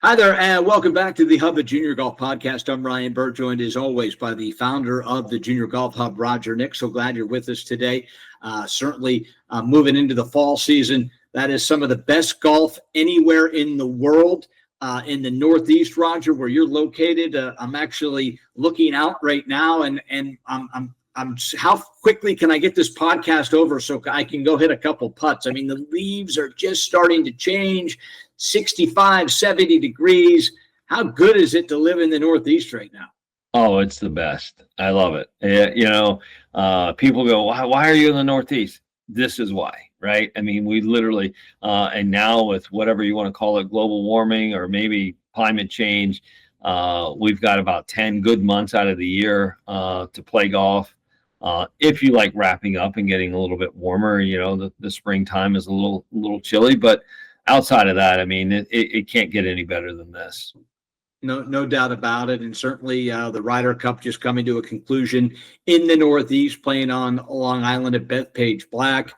Hi there, and welcome back to the Hub of Junior Golf Podcast. I'm Ryan Burr, joined as always by the founder of the Junior Golf Hub, Roger Nick. So glad you're with us today. Certainly moving into the fall season, that is some of the best golf anywhere in the world. In the Northeast, Roger, where you're located, I'm actually looking out right now, and I'm how quickly can I get this podcast over so I can go hit a couple putts? I mean, the leaves are just starting to change. 65, 70 degrees. How good is it to live in the Northeast right now? Oh, it's the best. I love it. People go, why are you in the Northeast? This is why, right? I mean, we literally, and now with whatever you want to call it, global warming or maybe climate change, we've got about 10 good months out of the year to play golf. If you like wrapping up and getting a little bit warmer, the springtime is a little chilly, but outside of that, I mean, it can't get any better than this. No doubt about it. And certainly the Ryder Cup just coming to a conclusion in the Northeast, playing on Long Island at Bethpage Black.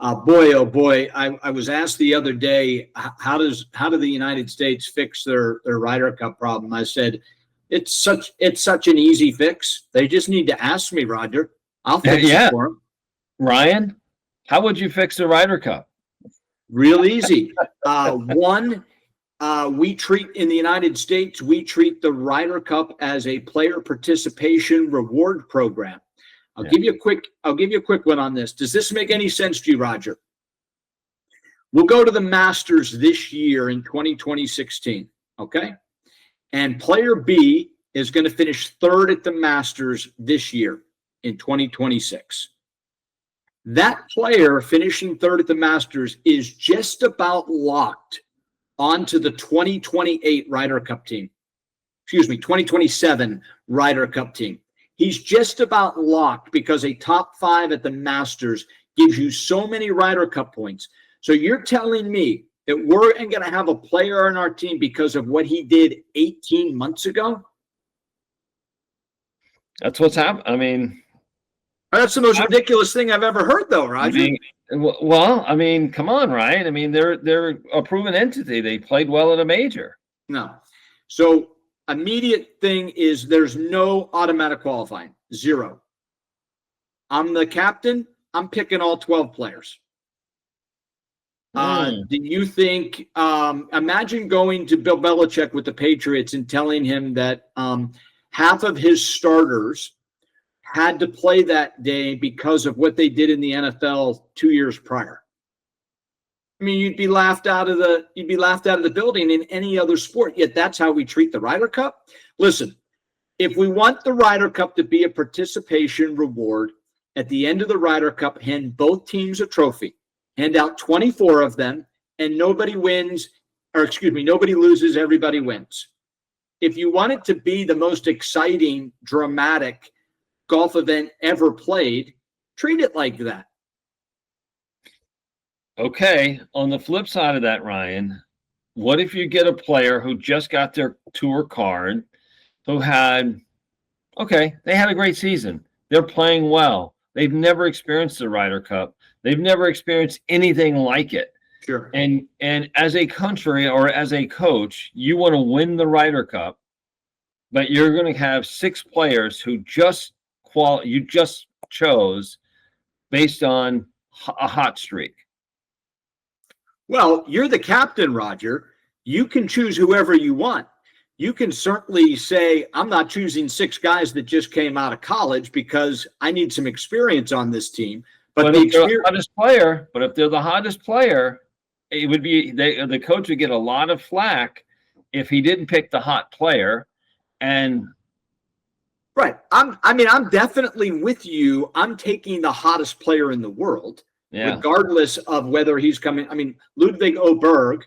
Boy, oh boy, I was asked the other day, how do the United States fix their Ryder Cup problem? I said, it's such an easy fix. They just need to ask me, Roger. I'll fix it for them. Ryan, how would you fix the Ryder Cup? Real easy. We treat in the United States, we treat the Ryder Cup as a player participation reward program. I'll give you a quick one on this. Does this make any sense to you, Roger? We'll go to the Masters this year in 2016, okay? And player B is going to finish third at the Masters this year in 2026. That player finishing third at the Masters is just about locked onto the 2028 Ryder Cup team. 2027 Ryder Cup team. He's just about locked because a top 5 at the Masters gives you so many Ryder Cup points. So you're telling me that we're going to have a player on our team because of what he did 18 months ago? That's what's happening. I mean, that's the most ridiculous thing I've ever heard, though, Roger. I mean, come on, Ryan. I mean, they're a proven entity. They played well at a major. No. So immediate thing is there's no automatic qualifying. 0. I'm the captain. I'm picking all 12 players. Do you think imagine going to Bill Belichick with the Patriots and telling him that half of his starters had to play that day because of what they did in the NFL 2 years prior? I mean, you'd be laughed out of the building in any other sport. Yet that's how we treat the Ryder Cup. Listen, if we want the Ryder Cup to be a participation reward, at the end of the Ryder Cup, hand both teams a trophy, hand out 24 of them, and nobody loses, everybody wins. If you want it to be the most exciting, dramatic golf event ever played, treat it like that. Okay. On the flip side of that, Ryan, what if you get a player who just got their tour card, who they had a great season. They're playing well. They've never experienced the Ryder Cup. They've never experienced anything like it. Sure. And as a country or as a coach, you want to win the Ryder Cup, but you're going to have 6 players who you just chose based on a hot streak. Well, you're the captain, Roger. You can choose whoever you want. You can certainly say, I'm not choosing 6 guys that just came out of college because I need some experience on this team. But if they're the hottest player, it would be the coach would get a lot of flack if he didn't pick the hot player. And right. I'm definitely with you. I'm taking the hottest player in the world, regardless of whether he's coming. I mean, Ludwig Oberg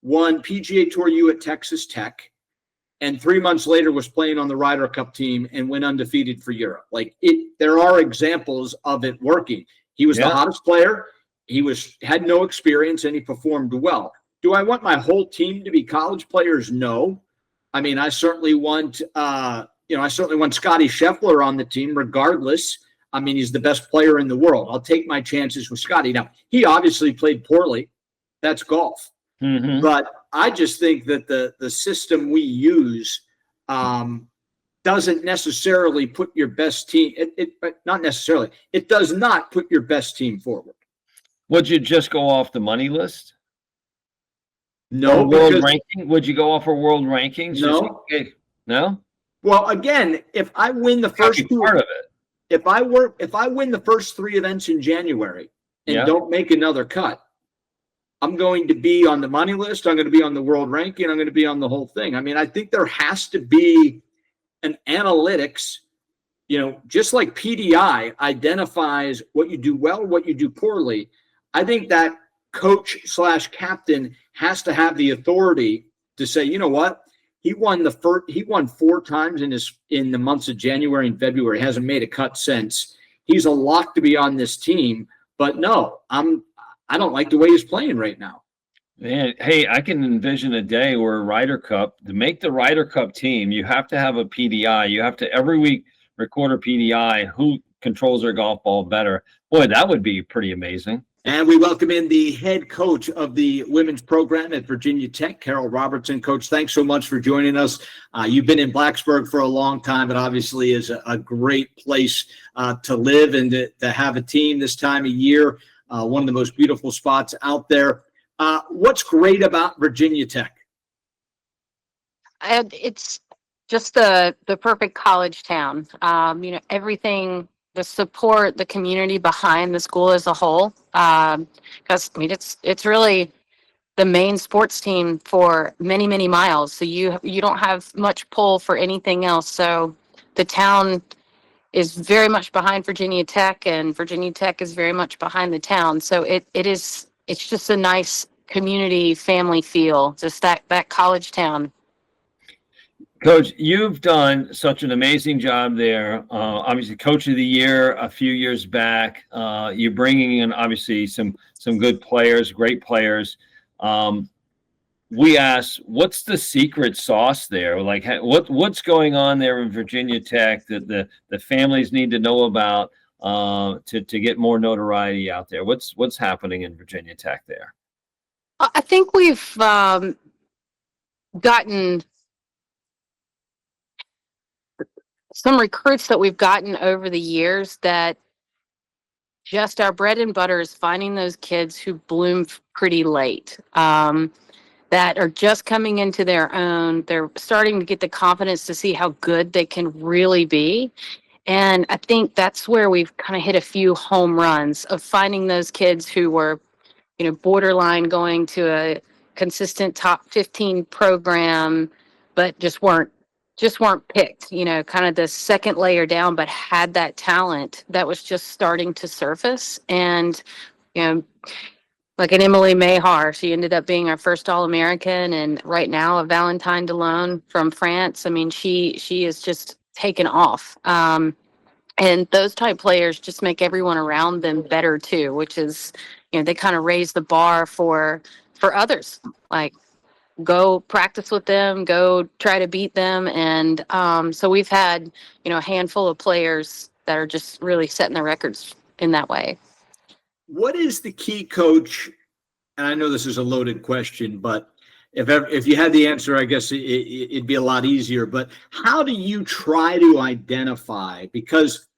won PGA Tour U at Texas Tech, and 3 months later was playing on the Ryder Cup team and went undefeated for Europe. There are examples of it working. He was the hottest player. He had no experience, and he performed well. Do I want my whole team to be college players? No. I mean, I certainly want Scotty Scheffler on the team regardless. I mean, he's the best player in the world. I'll take my chances with Scotty. Now, he obviously played poorly. That's golf. Mm-hmm. But I just think that the system we use doesn't necessarily put your best team. Not necessarily. It does not put your best team forward. Would you just go off the money list? No, or world ranking? Would you go off for world rankings? No. No. Well, again, if I win the first two, part of it. If I win the first 3 events in January and don't make another cut, I'm going to be on the money list. I'm going to be on the world ranking. I'm going to be on the whole thing. I mean, I think there has to be an analytics, just like PDI identifies what you do well, what you do poorly. I think that coach/captain has to have the authority to say, you know what? He won 4 times in the months of January and February. Hasn't made a cut since. He's a lock to be on this team. But no, I don't like the way he's playing right now. Man, hey, I can envision a day where Ryder Cup, to make the Ryder Cup team, you have to have a PDI. You have to every week record a PDI who controls their golf ball better. Boy, that would be pretty amazing. And we welcome in the head coach of the women's program at Virginia Tech, Carol Robertson. Coach, thanks so much for joining us. You've been in Blacksburg for a long time. It obviously is a great place to live and to have a team this time of year. One of the most beautiful spots out there. What's great about Virginia Tech? It's just the perfect college town. Everything, the support, the community behind the school as a whole. Because it's really the main sports team for many, many miles. So you don't have much pull for anything else. So the town is very much behind Virginia Tech, and Virginia Tech is very much behind the town. So it's just a nice community family feel, just that college town. Coach, you've done such an amazing job there. Obviously, Coach of the Year a few years back. You're bringing in obviously some good players, great players. We asked, what's the secret sauce there? Like, what's going on there in Virginia Tech that the families need to know about to get more notoriety out there? What's happening in Virginia Tech there? I think we've gotten some recruits that we've gotten over the years that just our bread and butter is finding those kids who bloom pretty late, that are just coming into their own. They're starting to get the confidence to see how good they can really be. And I think that's where we've kind of hit a few home runs of finding those kids who were, borderline going to a consistent top 15 program, but just weren't picked, kind of the second layer down, but had that talent that was just starting to surface. And, like an Emily Mahar, she ended up being our first All-American, and right now a Valentine Delone from France. I mean, she is just taken off. And those type players just make everyone around them better too, which is, they kind of raise the bar for others. Like, go practice with them, go try to beat them. And so we've had, a handful of players that are just really setting the records in that way. What is the key, Coach? And I know this is a loaded question, but if you had the answer, I guess it'd be a lot easier. But how do you try to identify? Because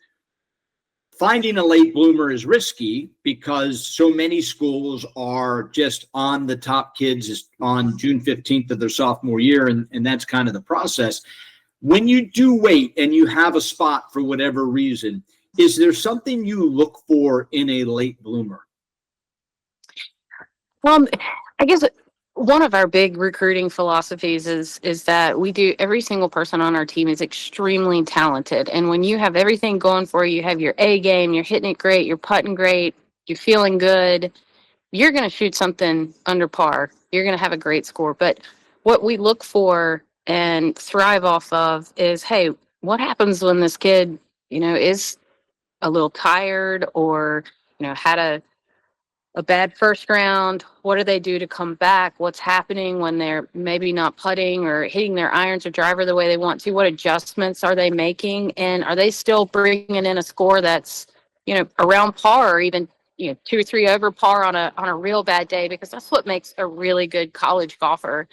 finding a late bloomer is risky because so many schools are just on the top kids on June 15th of their sophomore year, and that's kind of the process. When you do wait and you have a spot for whatever reason, is there something you look for in a late bloomer? Well, I guess one of our big recruiting philosophies is that every single person on our team is extremely talented. And when you have everything going for you, you have your A game, you're hitting it great, you're putting great, you're feeling good, you're going to shoot something under par. You're going to have a great score. But what we look for and thrive off of is, hey, what happens when this kid, is a little tired or, had a bad first round? What do they do to come back? What's happening when they're maybe not putting or hitting their irons or driver the way they want to? What adjustments are they making? And are they still bringing in a score that's, around par or even 2 or 3 over par on a real bad day, because that's what makes a really good college golfer,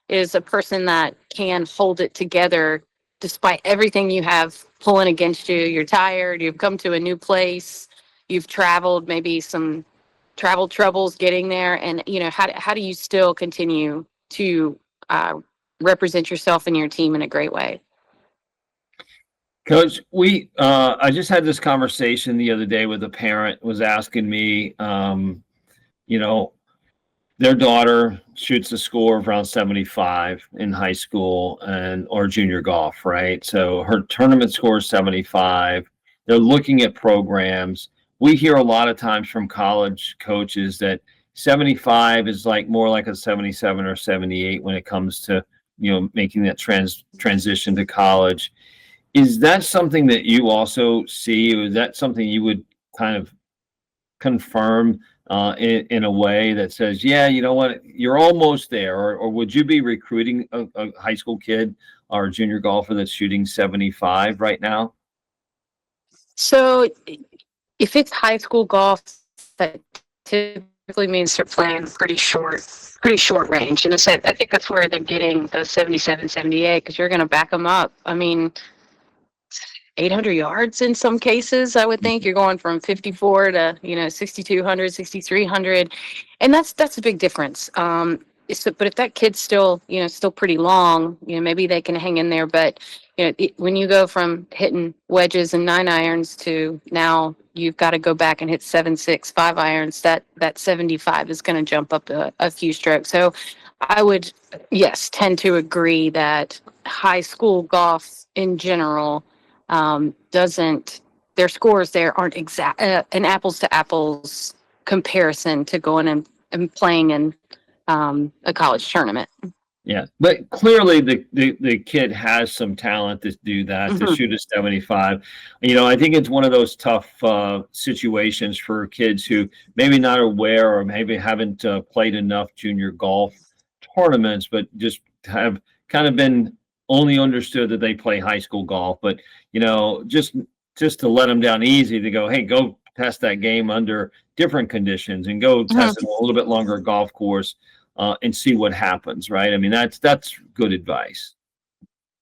is a person that can hold it together despite everything you have pulling against you. You're tired, you've come to a new place, you've traveled, maybe some travel troubles getting there. And, how do you still continue to represent yourself and your team in a great way? Coach, I just had this conversation the other day with a parent was asking me, you know, their daughter shoots a score of around 75 in high school or junior golf, right? So her tournament score is 75. They're looking at programs. We hear a lot of times from college coaches that 75 is more like a 77 or 78 when it comes to, making that transition to college. Is that something that you also see? Or is that something you would kind of confirm in a way that says, yeah, you know what, you're almost there? Or would you be recruiting a high school kid or a junior golfer that's shooting 75 right now? So if it's high school golf, that typically means they're playing pretty short range. And I think that's where they're getting those 77, 78, because you're going to back them up. I mean, 800 yards in some cases. I would think you're going from 54 to 6,200, 6,300, and that's a big difference. But if that kid's still still pretty long, maybe they can hang in there. But when you go from hitting wedges and 9 irons to now you've got to go back and hit 7, 6, 5 irons, that 75 is going to jump up a few strokes. So I would, yes, tend to agree that high school golf in general doesn't, their scores there aren't exact, an apples to apples comparison to going and playing in a college tournament. Yeah, but clearly the kid has some talent to do that, to shoot a 75. I think it's one of those tough situations for kids who maybe not aware or maybe haven't played enough junior golf tournaments, but just have kind of been only understood that they play high school golf. But just to let them down easy, to go, hey, go test that game under different conditions and go test it a little bit longer golf course and see what happens, right? I mean, that's good advice.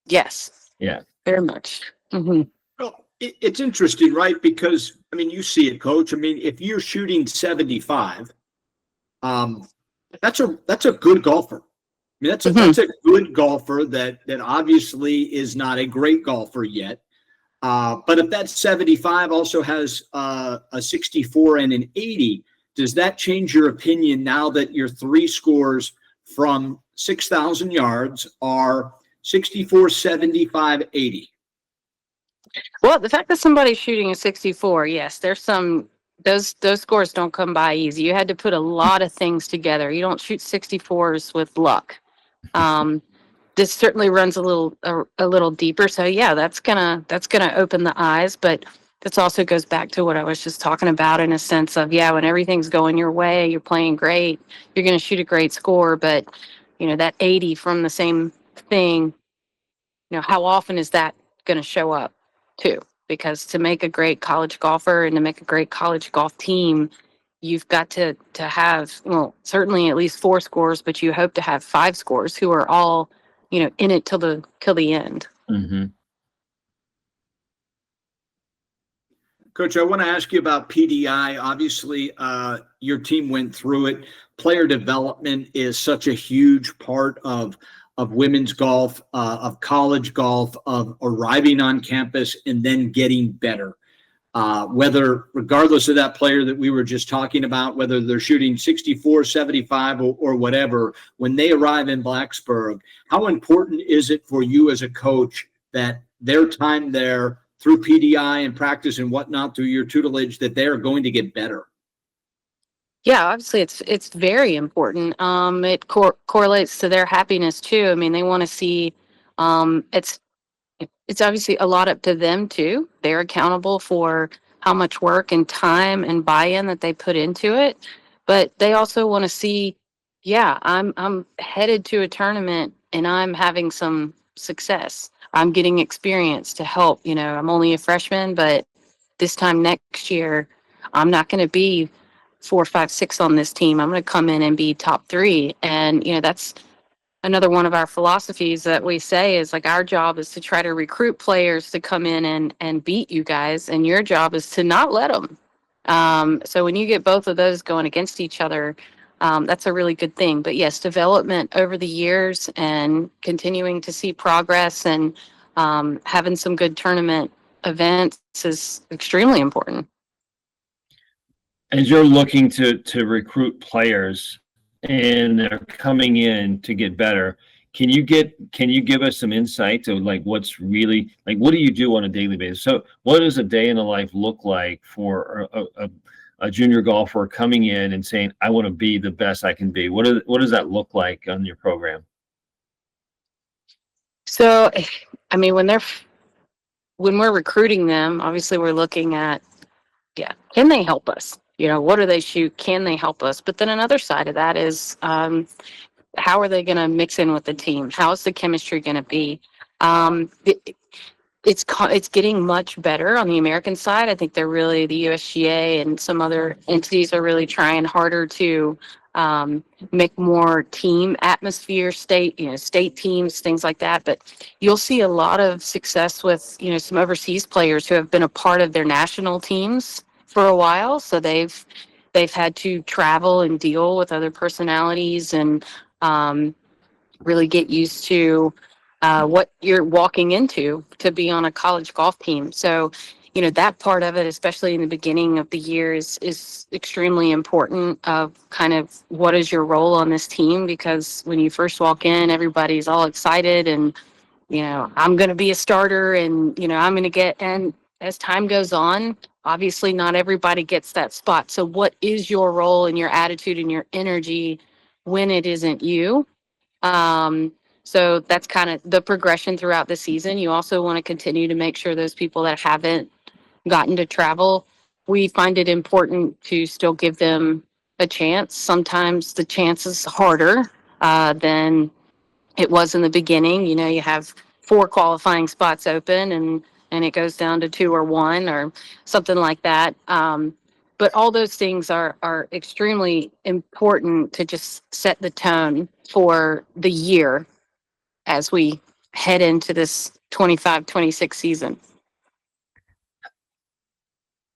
Yes. Yeah. Very much. Well, it's interesting, right? Because you see it, Coach. If you're shooting 75, that's a good golfer. That's a good golfer that obviously is not a great golfer yet. But if that 75 also has a 64 and an 80, does that change your opinion now that your 3 scores from 6,000 yards are 64, 75, 80? Well, the fact that somebody's shooting a 64, yes, there's some, those scores don't come by easy. You had to put a lot of things together. You don't shoot 64s with luck. This certainly runs a little deeper. So yeah, that's gonna open the eyes, but this also goes back to what I was just talking about, in a sense of, when everything's going your way, you're playing great, you're going to shoot a great score, but that 80 from the same thing, how often is that going to show up too? Because to make a great college golfer and to make a great college golf team, you've got to have, certainly at least 4 scores, but you hope to have 5 scores who are all, in it till the end. Mm-hmm. Coach, I want to ask you about PDI. Obviously, your team went through it. Player development is such a huge part of women's golf, of college golf, of arriving on campus and then getting better. Regardless of that player that we were just talking about, whether they're shooting 64, 75, or whatever, when they arrive in Blacksburg, how important is it for you as a coach that their time there through PDI and practice and whatnot, through your tutelage, that they are going to get better? Yeah, obviously it's very important. It correlates to their happiness too. They want to see, it's obviously a lot up to them too. They're accountable for how much work and time and buy-in that they put into it. But they also want to see, I'm headed to a tournament and I'm having some success. I'm getting experience to help. I'm only a freshman, but this time next year, I'm not going to be 4, 5, 6 on this team. I'm going to come in and be top 3. And, that's another one of our philosophies that we say is like our job is to try to recruit players to come in and beat you guys. And your job is to not let them. So when you get both of those going against each other, that's a really good thing. But yes, development over the years and continuing to see progress and having some good tournament events is extremely important. As you're looking to recruit players and they're coming in to get better, can you give us some insight to like what's really like what do you do on a daily basis? So what does a day in the life look like for a junior golfer coming in and saying, I want to be the best I can be? What does that look like on your program? So, I mean, when we're recruiting them, obviously we're looking at, can they help us? What do they shoot? Can they help us? But then another side of that is, how are they going to mix in with the team? How is the chemistry going to be? It's getting much better on the American side. I think the USGA and some other entities are really trying harder to make more team atmosphere, state teams, things like that. But you'll see a lot of success with, some overseas players who have been a part of their national teams for a while. So they've had to travel and deal with other personalities and really get used to what you're walking into to be on a college golf team. So, that part of it, especially in the beginning of the year, is extremely important of kind of what is your role on this team, because when you first walk in, everybody's all excited and, I'm going to be a starter and, I'm going to get, and as time goes on, obviously not everybody gets that spot. So what is your role and your attitude and your energy when it isn't you? So that's kind of the progression throughout the season. You also want to continue to make sure those people that haven't gotten to travel, we find it important to still give them a chance. Sometimes the chance is harder than it was in the beginning. You have 4 qualifying spots open and it goes down to 2 or 1 or something like that. But all those things are extremely important to just set the tone for the year as we head into this 25-26 season.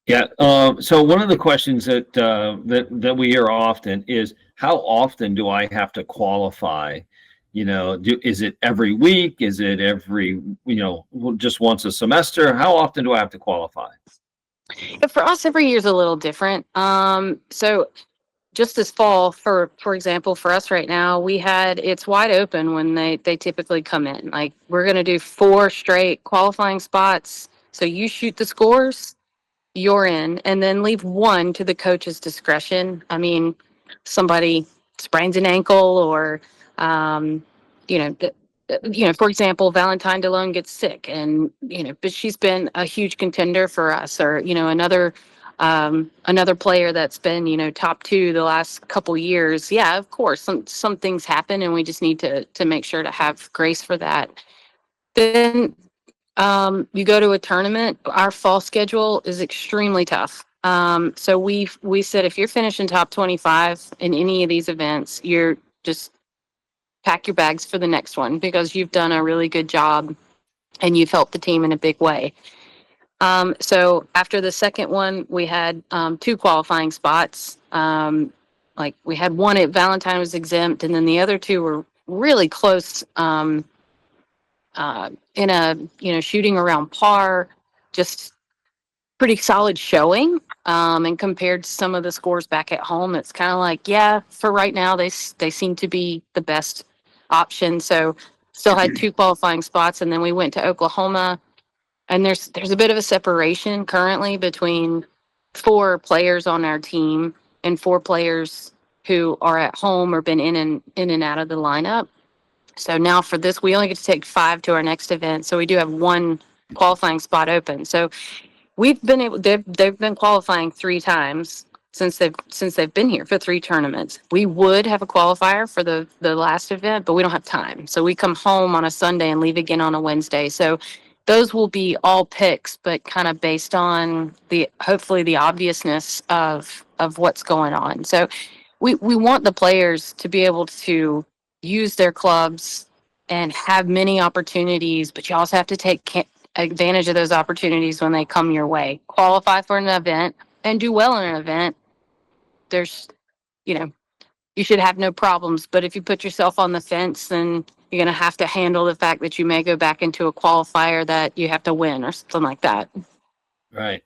Yeah. So one of the questions that we hear often is, how often do I have to qualify? Is it every week? Is it every, just once a semester? How often do I have to qualify? For us, every year is a little different. So just this fall, for example, for us right now, it's wide open when they typically come in. Like, we're going to do 4 straight qualifying spots. So you shoot the scores, you're in, and then leave 1 to the coach's discretion. I mean, somebody sprains an ankle or, for example, Valentine DeLone gets sick and, but she's been a huge contender for us, or, another player that's been, top 2 the last couple years. Yeah, of course, some things happen and we just need to make sure to have grace for that. Then you go to a tournament. Our fall schedule is extremely tough. So we said if you're finishing top 25 in any of these events, you're just pack your bags for the next one, because you've done a really good job and you've helped the team in a big way. So after the second one, we had 2 qualifying spots. Like, we had 1 at Valentine was exempt, and then the other 2 were really close in a shooting around par, just pretty solid showing. And compared to some of the scores back at home, it's kind of like, yeah, for right now, they seem to be the best option. So still had 2 qualifying spots, and then we went to Oklahoma, and there's a bit of a separation currently between 4 players on our team and 4 players who are at home or been in and out of the lineup. So now for this, we only get to take 5 to our next event. So we do have 1 qualifying spot open. So we've been able, they've been qualifying 3 times since they've been here for 3 tournaments. We would have a qualifier for the last event, but we don't have time. So we come home on a Sunday and leave again on a Wednesday. So those will be all picks, but kind of based on hopefully the obviousness of what's going on. So we want the players to be able to use their clubs and have many opportunities, but you also have to take advantage of those opportunities when they come your way. Qualify for an event and do well in an event. There's, you should have no problems. But if you put yourself on the fence, then you're going to have to handle the fact that you may go back into a qualifier that you have to win or something like that. Right.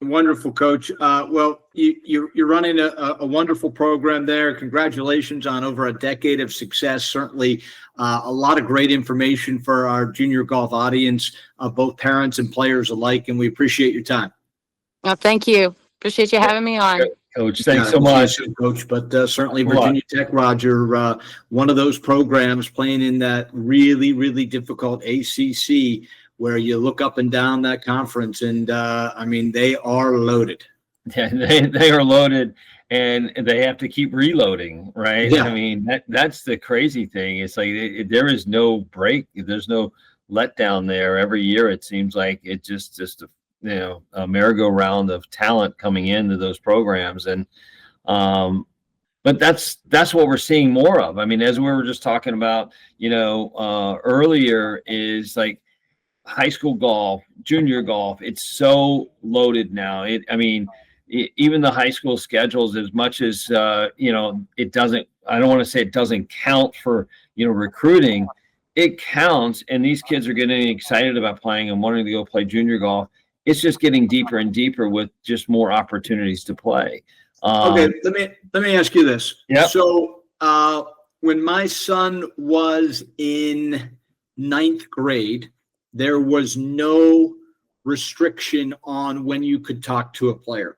Wonderful, Coach. Well, you're running a wonderful program there. Congratulations on over a decade of success. Certainly a lot of great information for our junior golf audience, both parents and players alike, and we appreciate your time. Well, thank you. Appreciate you having me on. Coach, thanks so much. Soon, Coach, but certainly Virginia Tech, Roger, one of those programs playing in that really, really difficult ACC where you look up and down that conference, and they are loaded. Yeah, they are loaded, and they have to keep reloading, right? Yeah. I mean, that's the crazy thing. It's like there is no break. There's no letdown there. Every year it seems like it just a merry-go-round of talent coming into those programs, and but that's what we're seeing more of. I mean, as we were just talking about, earlier, is like high school golf, junior golf. It's so loaded now. Even the high school schedules, as much as it doesn't. I don't want to say it doesn't count for recruiting. It counts, and these kids are getting excited about playing and wanting to go play junior golf. It's just getting deeper and deeper with just more opportunities to play. Okay, let me ask you this. Yeah. So when my son was in 9th grade, there was no restriction on when you could talk to a player.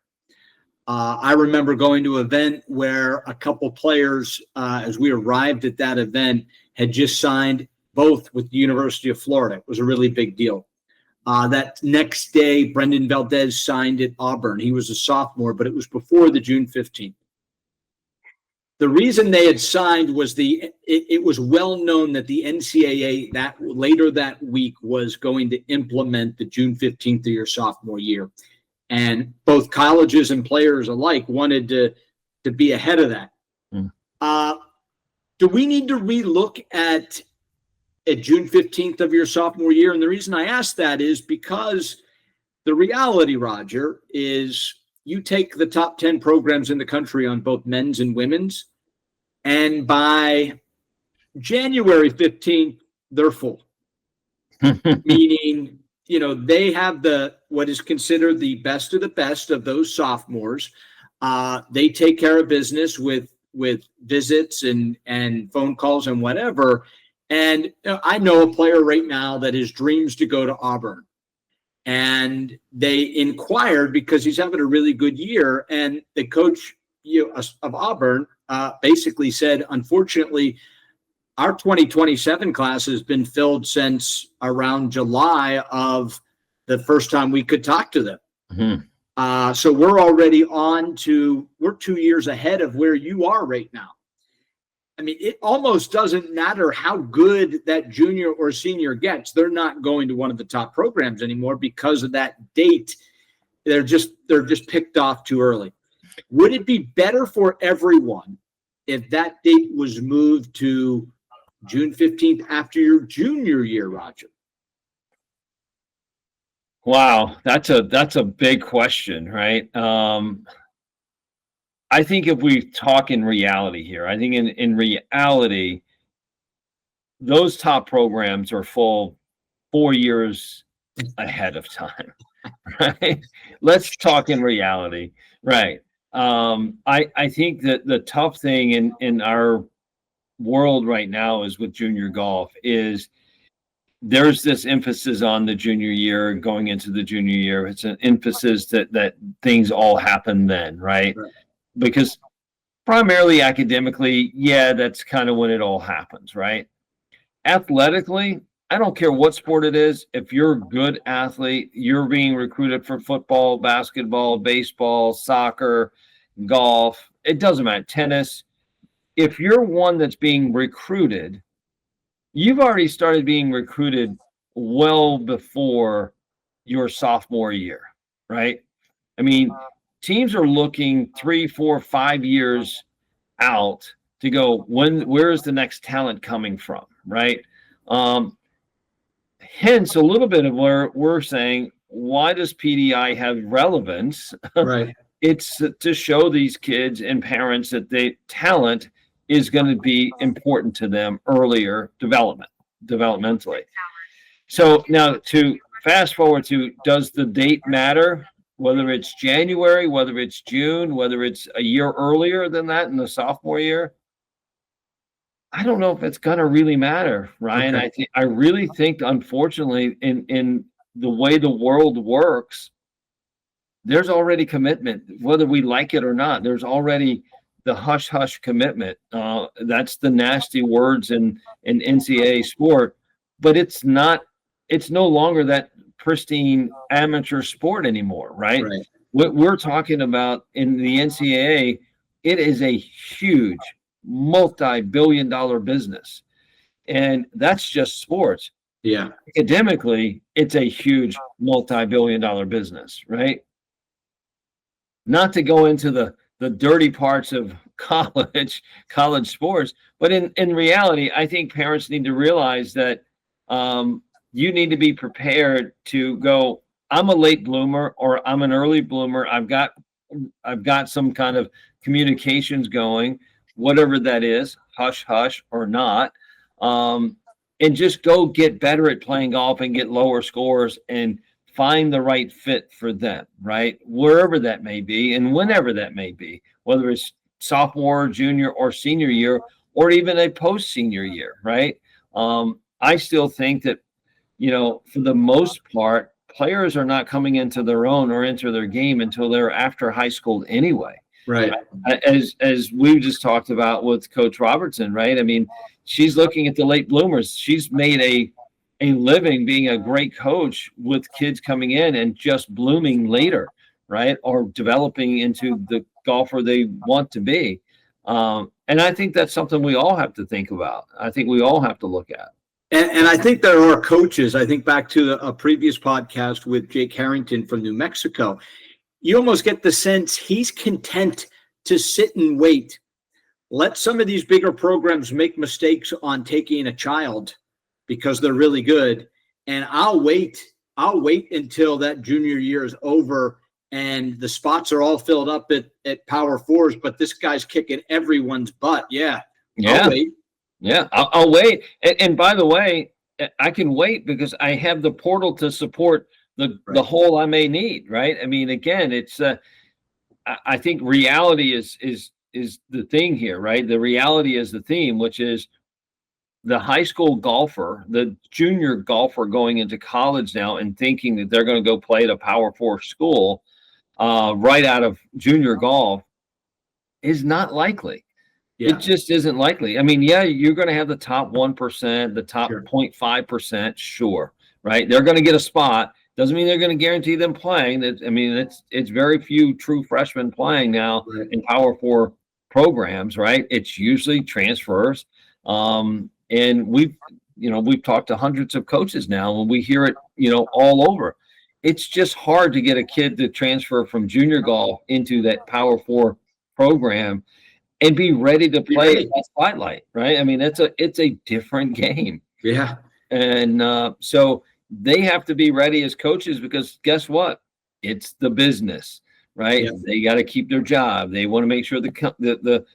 I remember going to an event where a couple players, as we arrived at that event, had just signed both with the University of Florida. It was a really big deal. That next day, Brendan Valdez signed at Auburn. He was a sophomore, but it was before the June 15th. The reason they had signed was it was well known that the NCAA later that week was going to implement the June 15th of your sophomore year. And both colleges and players alike wanted to be ahead of that. Do we need to relook at June 15th of your sophomore year? And the reason I ask that is because the reality, Roger, is you take the top 10 programs in the country on both men's and women's, and by January 15th, they're full. Meaning, they have what is considered the best of the best of those sophomores. They take care of business with visits and phone calls and whatever. And I know a player right now that his dreams to go to Auburn. And they inquired because he's having a really good year. And the coach of Auburn basically said, unfortunately, our 2027 class has been filled since around July of the first time we could talk to them. Mm-hmm. So we're already we're 2 years ahead of where you are right now. I mean, it almost doesn't matter how good that junior or senior gets. They're not going to one of the top programs anymore because of that date. They're just picked off too early. Would it be better for everyone if that date was moved to June 15th after your junior year, Roger? Wow, that's a big question, right? I think if we talk in reality here, I think in reality, those top programs are full 4 years ahead of time, right? Let's talk in reality, right? I think that the tough thing in our world right now is with junior golf is there's this emphasis on the junior year going into the junior year. It's an emphasis that things all happen then, right? Because primarily academically, that's kind of when it all happens, right? Athletically, I don't care what sport it is. If you're a good athlete, you're being recruited for football, basketball, baseball, soccer, golf. It doesn't matter. Tennis. If you're one that's being recruited, you've already started being recruited well before your sophomore year, right? I mean, teams are looking 3, 4, 5 years out to go, where is the next talent coming from, right? Hence a little bit of where we're saying, why does PDI have relevance? Right. It's to show these kids and parents that the talent is going to be important to them earlier developmentally. So now to fast forward to, does the date matter? Whether it's January, whether it's June, whether it's a year earlier than that in the sophomore year, I don't know if it's gonna really matter, Ryan. Okay. I really think, unfortunately, in the way the world works, there's already commitment, whether we like it or not. There's already the hush hush commitment. That's the nasty words in NCAA sport, but it's not. It's no longer that pristine amateur sport anymore, right? Right. What we're talking about in the NCAA, it is a huge multi-billion-dollar business, and that's just sports. Yeah. Academically, it's a huge multi-billion-dollar business, right? Not to go into the dirty parts of college sports, but in reality, I think parents need to realize that you need to be prepared to go, I'm a late bloomer or I'm an early bloomer. I've got some kind of communications going, whatever that is, hush hush or not, and just go get better at playing golf and get lower scores and find the right fit for them, right? Wherever that may be and whenever that may be, whether it's sophomore, junior, or senior year, or even a post-senior year, right? I still think that, for the most part, players are not coming into their own or into their game until they're after high school anyway. Right. As we just talked about with Coach Robertson, right? I mean, she's looking at the late bloomers. She's made a living being a great coach with kids coming in and just blooming later, right? Or developing into the golfer they want to be. And I think that's something we all have to think about. I think we all have to look at. And I think there are coaches, I think back to a previous podcast with Jake Harrington from New Mexico, you almost get the sense he's content to sit and wait. Let some of these bigger programs make mistakes on taking a child because they're really good. And I'll wait until that junior year is over and the spots are all filled up at Power Fours, but this guy's kicking everyone's butt. Yeah. I'll wait. Yeah, I'll wait. And by the way, I can wait because I have the portal to support the hole I may need, right? I mean, again, it's I think reality is the thing here, right? The reality is the theme, which is the high school golfer, the junior golfer going into college now and thinking that they're going to go play at a Power Four school right out of junior golf is not likely. Yeah. It just isn't likely. I mean, yeah, you're going to have the top 1%, the top 0.5%, sure, right? They're going to get a spot. Doesn't mean they're going to guarantee them playing. I mean, it's very few true freshmen playing now in Power Four programs, right? It's usually transfers. And we've talked to hundreds of coaches now, and we hear it, all over. It's just hard to get a kid to transfer from junior golf into that Power Four program and be ready to play in that spotlight, right? I mean, it's a different game. Yeah. And so they have to be ready as coaches because guess what? It's the business, right? Yeah. They got to keep their job. They want to make sure the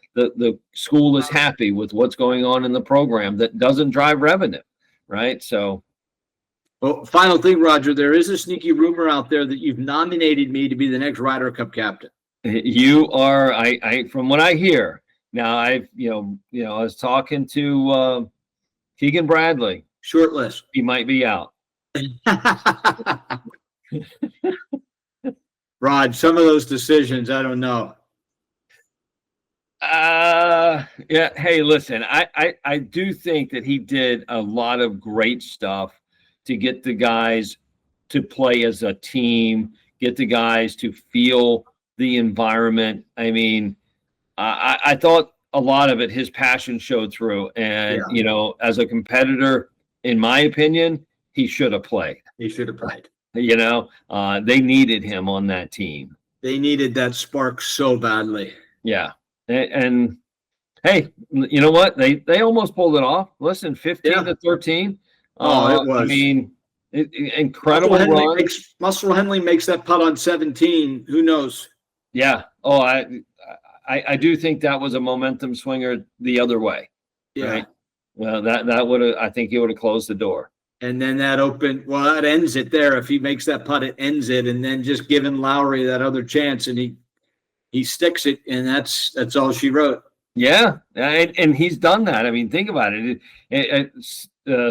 school is happy with what's going on in the program that doesn't drive revenue, right? So. Well, final thing, Roger, there is a sneaky rumor out there that you've nominated me to be the next Ryder Cup captain. You are, I from what I hear now, I was talking to Keegan Bradley. Short list. He might be out. Rod, some of those decisions, I don't know. Yeah. Hey, listen, I do think that he did a lot of great stuff to get the guys to play as a team, get the guys to feel the environment. I mean, I thought a lot of it, his passion showed through. And, as a competitor, in my opinion, he should have played. He should have played. You know, they needed him on that team. They needed that spark so badly. Yeah. And hey, you know what? They almost pulled it off. Listen, 15-13. Oh, it was. I mean, incredible run. Muscle Henley makes that putt on 17. Who knows? Yeah. Oh, I do think that was a momentum swinger the other way. Yeah. Right? Well, that would have, I think he would have closed the door. And then that ends it there. If he makes that putt, it ends it. And then just giving Lowry that other chance, and he sticks it, and that's all she wrote. Yeah, and he's done that. I mean, think about it.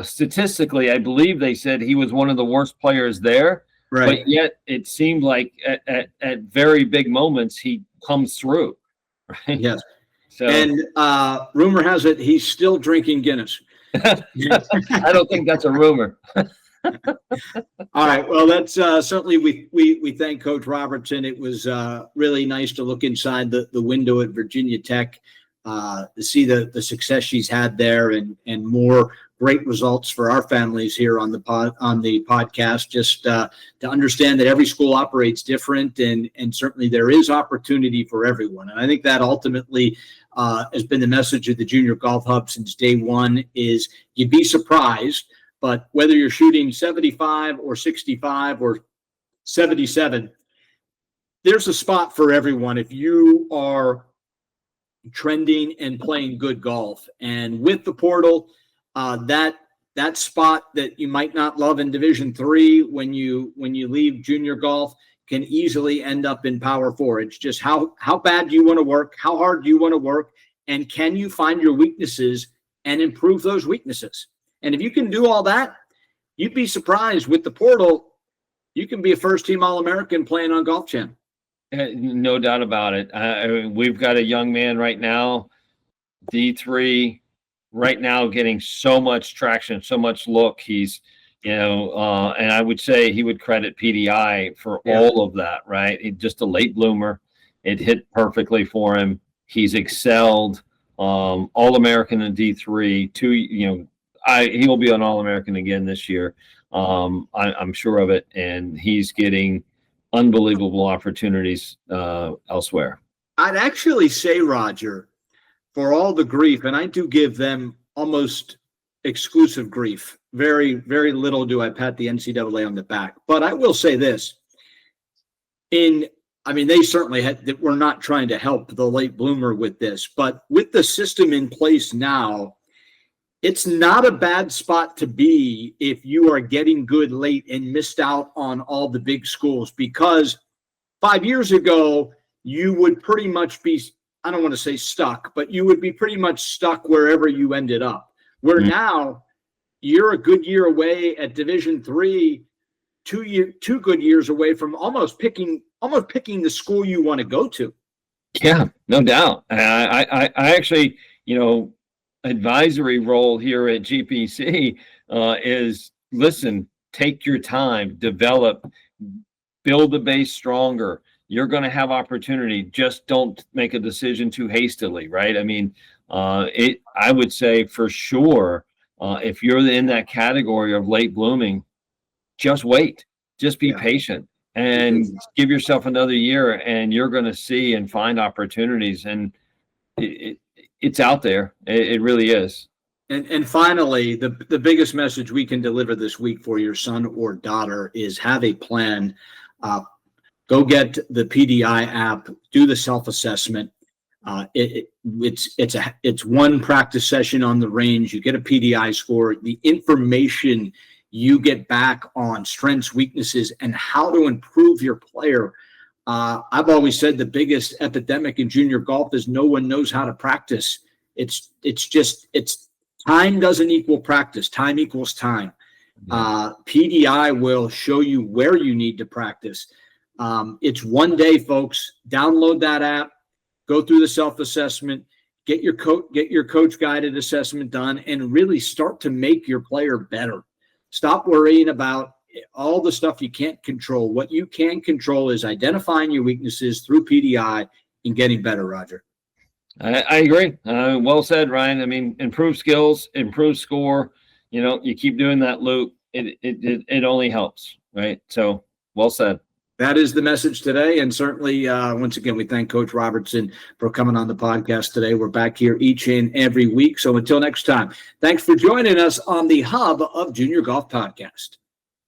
Statistically, I believe they said he was one of the worst players there. Right. But yet it seemed like at very big moments he comes through. Right. Yes. So, and rumor has it he's still drinking Guinness. I don't think that's a rumor. All right. Well, that's certainly we thank Coach Robertson. It was really nice to look inside the window at Virginia Tech, to see the success she's had there, and more great results for our families here on the podcast. Just to understand that every school operates different, and certainly there is opportunity for everyone. And I think that ultimately has been the message of the Junior Golf Hub since day one. Is you'd be surprised, but whether you're shooting 75 or 65 or 77, there's a spot for everyone if you are trending and playing good golf. And with the portal, that spot that you might not love in Division III when you leave junior golf can easily end up in Power 4. It's just how bad do you want to work, how hard do you want to work, and can you find your weaknesses and improve those weaknesses? And if you can do all that, you'd be surprised with the portal. You can be a first-team All-American playing on Golf Channel. No doubt about it. We've got a young man right now, D3, right now getting so much traction, so much look. He's, and I would say he would credit PDI for all of that, right? He's just a late bloomer. It hit perfectly for him. He's excelled, All-American in D3. He will be an All-American again this year. I'm sure of it. And he's getting unbelievable opportunities elsewhere. I'd actually say, Roger, for all the grief, and I do give them almost exclusive grief. Very, very little do I pat the NCAA on the back. But I will say this. They certainly were not trying to help the late bloomer with this, but with the system in place now, it's not a bad spot to be if you are getting good late and missed out on all the big schools, because 5 years ago, you would pretty much be, I don't want to say stuck, but you would be pretty much stuck wherever you ended up. Where now you're a good year away at Division III, 2 good years away from almost picking the school you want to go to. Yeah, no doubt. I actually, advisory role here at GPC is, listen, take your time, develop, build the base stronger. You're going to have opportunity. Just don't make a decision too hastily, right? I mean, I would say for sure, if you're in that category of late blooming, just wait, just be patient, and give yourself another year, and you're going to see and find opportunities. And it's out there. It really is. And finally, the biggest message we can deliver this week for your son or daughter is have a plan. Go get the PDI app, do the self-assessment. It's one practice session on the range. You get a PDI score. The information you get back on strengths, weaknesses, and how to improve your player. I've always said the biggest epidemic in junior golf is no one knows how to practice. It's time doesn't equal practice. Time equals time. PDI will show you where you need to practice. It's one day, folks. Download that app, go through the self-assessment, get your coach guided assessment done, and really start to make your player better. Stop worrying about all the stuff you can't control. What you can control is identifying your weaknesses through PDI and getting better, Roger. I agree. Well said, Ryan. I mean, improve skills, improve score. You keep doing that loop, it only helps, right? So well said. That is the message today. And certainly, once again, we thank Coach Robertson for coming on the podcast today. We're back here each and every week. So until next time, thanks for joining us on the Hub of Junior Golf Podcast.